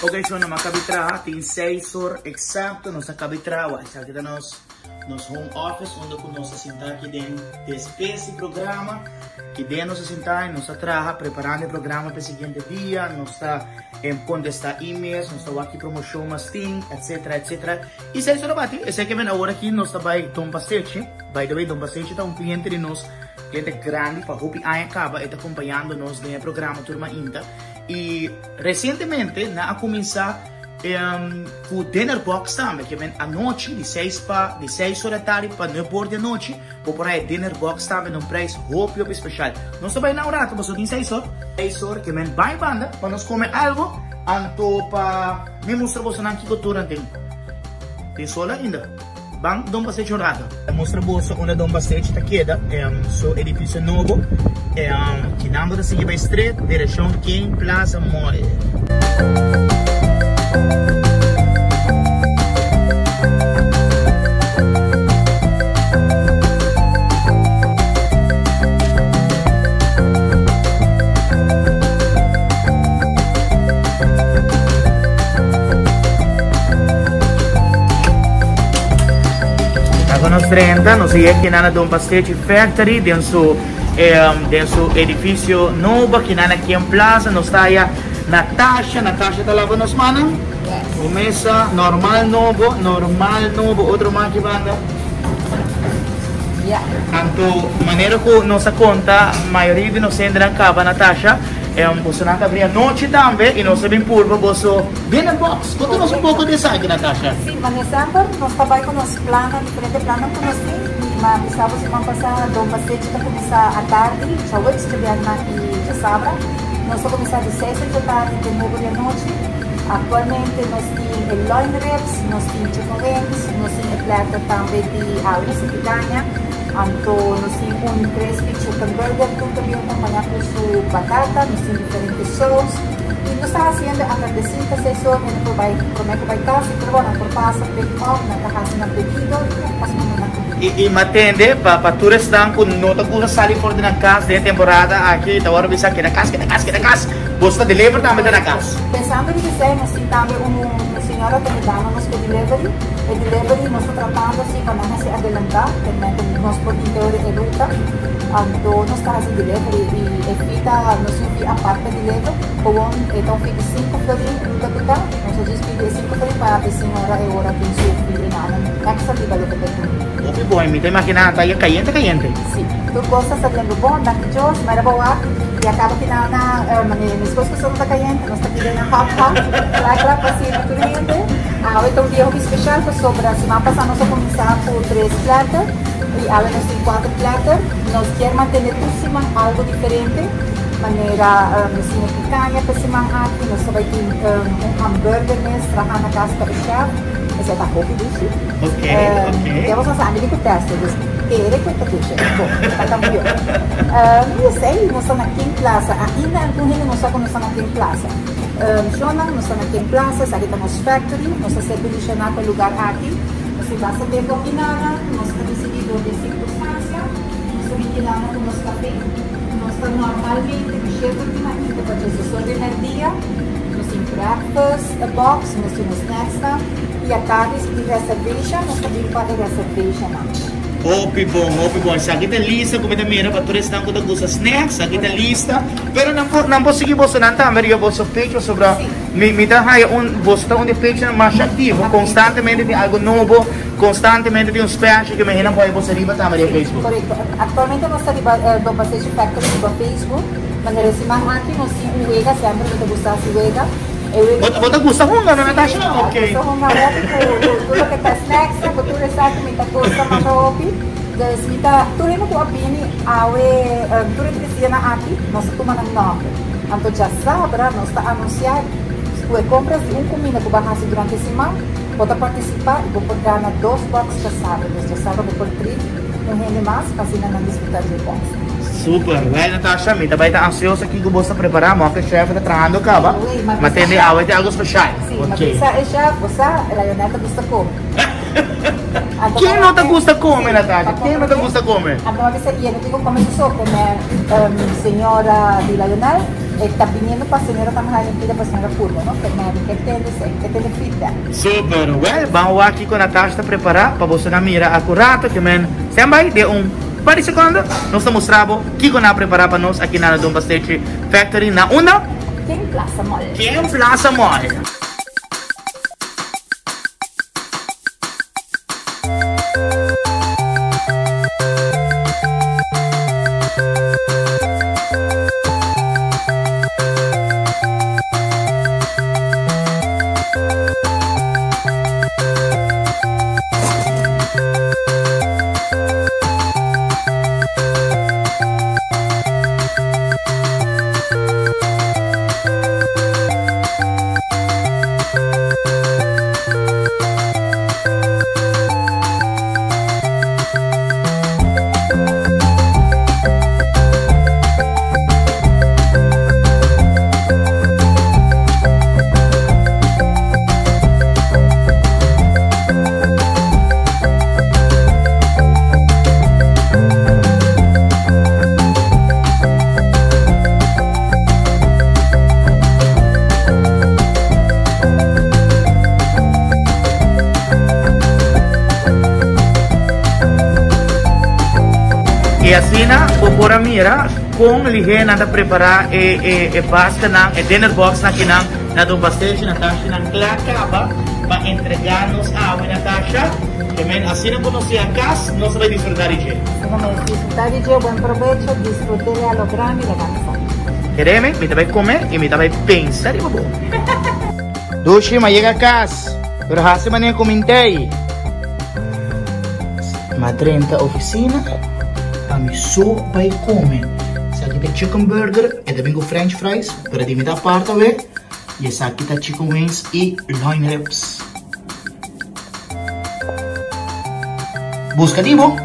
Ok, so na makabitra, tem 6 horas exato, nós makabitra, aqui da nos home office, onde nós sentar aqui dentro desse programa, que dentro nós sentar, nós trabalhar preparando o programa para o seguinte dia, nós está contestar e-mails, nós está aqui promoção, mas tem, etc, etc. E se isso não bate, esse aqui vem agora aqui, nós está vai Dom Passeche, by the way, Dom Passeche está cliente de nós, cliente grande, para Hopi acaba, está acompanhando nós no programa Turma Inta. E recentemente, na começar com o Dinner Box também, que vem à noite, de 6 horas da tarde para 9 horas da noite, vou por aí Dinner Box também, num preço hope especial. Nós também na hora, mas tem 6 horas, que vem bem banda, para nós comer algo, então para me mostrar você na cultura tem sola ainda. Bang Dom Passeche rato. Mostra você onde Dom Passeche está queda, so edifício novo, que nome da Silva Street, direção King Plaza Mall. Nos 30, nos sigue aqui na Dom Passeche Factory, dentro edifício novo, aqui na Plaza, nos está aí Natasha está lavando nos manos, começa normal novo, outro mais que banda. Então, maneira que nossa conta, a maioria de nós entra em casa, Natasha, você não abrir a noite também e nós sabemos por você Dinner Box. Conta-nos um pouco disso aqui, Natasha. Sim, mas nesse ano nós trabalhamos com os planos, diferentes planos que nós temos. Mas precisamos semana passada, Dom Passeche para começar à tarde, já hoje estivemos aqui de sábado. Nós vamos começar de 6 da tarde até 9 da noite. Atualmente nós temos loin wraps, nós temos chicken wings, nós temos prato também de arroz e picanha. Então, nós temos crispy chicken burger, que também acompanhado com sua batata, nós temos diferentes sauces. E nós estamos fazendo até de 5 a 6 horas, como é que vai casa, e trabalhando por passa, pick-up, na casa na pedido, e matende para turistas que não está com sair fora da casa de temporada aqui, tá agora bisa aqui na casa, você deliver também na casa. Pensando em dizer, nós temos também uma senhora que me dá nosso delivery. O delivery nós estamos tratando assim para não se adelantar, também nós podemos educar. Então nós estamos fazendo delivery e fica nós temos a parte de delivery, então fica 5 flores no total, nós despedimos 5 flores para a senhora e agora tem sua filha na extra de valor que tem. Muito bom, me imagina, está aí caliente. Sim, tu gostas de algo bom, daqueles, mas é boa. E acaba que na minha esposa que está caliente, nós estamos querendo hot, lá para ser o cliente. Então, um dia especial sobre a semana passada, nós vamos começar por 3 pratos e agora nós temos 4 pratos. Nós queremos manter tudo semana algo diferente. Maneira, nós temos picanha para semana aqui, nós também temos hambúrguer, trabalhar na casa para o chefe. Esse é da roupa do chip. Ok. Eu vou fazer um teste. Querer que eu te deixe. Bom, está melhor. Não sei, nós estamos aqui em Plaza. Ainda nós estamos aqui em Plaza. Shona, nós estamos aqui em Plaza. Aqui estamos Factory. Nós estamos selecionando o lugar aqui. Nós vamos ter combinada. Nós estamos decidindo de circunstância. Nós estamos combinando com o nosso café. Nós estamos normalmente mexendo aqui para fazer o seu primeiro dia. Nós temos breakfast, a box, nós temos snacks. E a tarde, se tiver cerveja, nós também podemos cerveja. Hopi bom. Isso aqui está lista, como é mira para turistas que gostam de snacks, aqui está lista. Pero não posso seguir você não também, eu vou peixe sobre me dá você está onde peixe mais ativo, constantemente tem algo novo, constantemente tem special que me não pode você riba também no Facebook. Correto. Atualmente nós estamos do Passeche Factory no Facebook, mas nesse semana aqui nós temos o Wega, sempre que gostar de Wega. Você gosta de Honga, não é, Natasha? Ok. Gusto Honga, tudo que está snacks, tudo resato, kita gosta mas hopi. Das kita turino ko apini, turino precisa na aqui, nós estamos na nove. Então já sabra, nós está anunciar, se compras de comida que vai fazer durante a semana, pode participar e pode ganhar 2 boxes de sábado. Já sábado por 3, não rende mais, assim não disputar de box. Super, well Natasha, me também está ansioso aqui que você preparar, mas o chefe está trabalhando cá, ba? Mas tem algo especial. Sim, mas isso é chefe, você, a Leoneta gosta de comer. Quem não te gusta comer, Natasha? Quem não te gusta comer? Agora você ia, não digo como só, como senhora de Lionel, está viniendo para a senhora também a limpida para a senhora curva, não? Fernando, que tem fita. Super, well, vamos aqui com a Natasha preparar para você mira acurado, que men, sempre de par de segundos, nós estamos mostrando o que nós preparar para nós aqui na Dom Passetti Factory na una? Que em Plaza Mall. Que em Plaza Mall. E assim, por a mira, com ligeiro nada preparar e basta na dinner box na kinang na Dom Passetti na taxa na acaba para entregar-nos a água na taxa. E men assim não conhecer a casa, nós vai disfrutar de dia. Vamos disfrutar de dia, bom provecho, disfrute a lo grande e la cansa. Quereme, me vai comer e me vai pensar e bom. Dushi, mas chega a casa, pero hasi man eu comentei. Madrenta oficina. Kami so vai comer. Sa kita chicken burger e também com french fries para de metà parte we. E sa kita chicken wings e loin ribs. Busca dibo.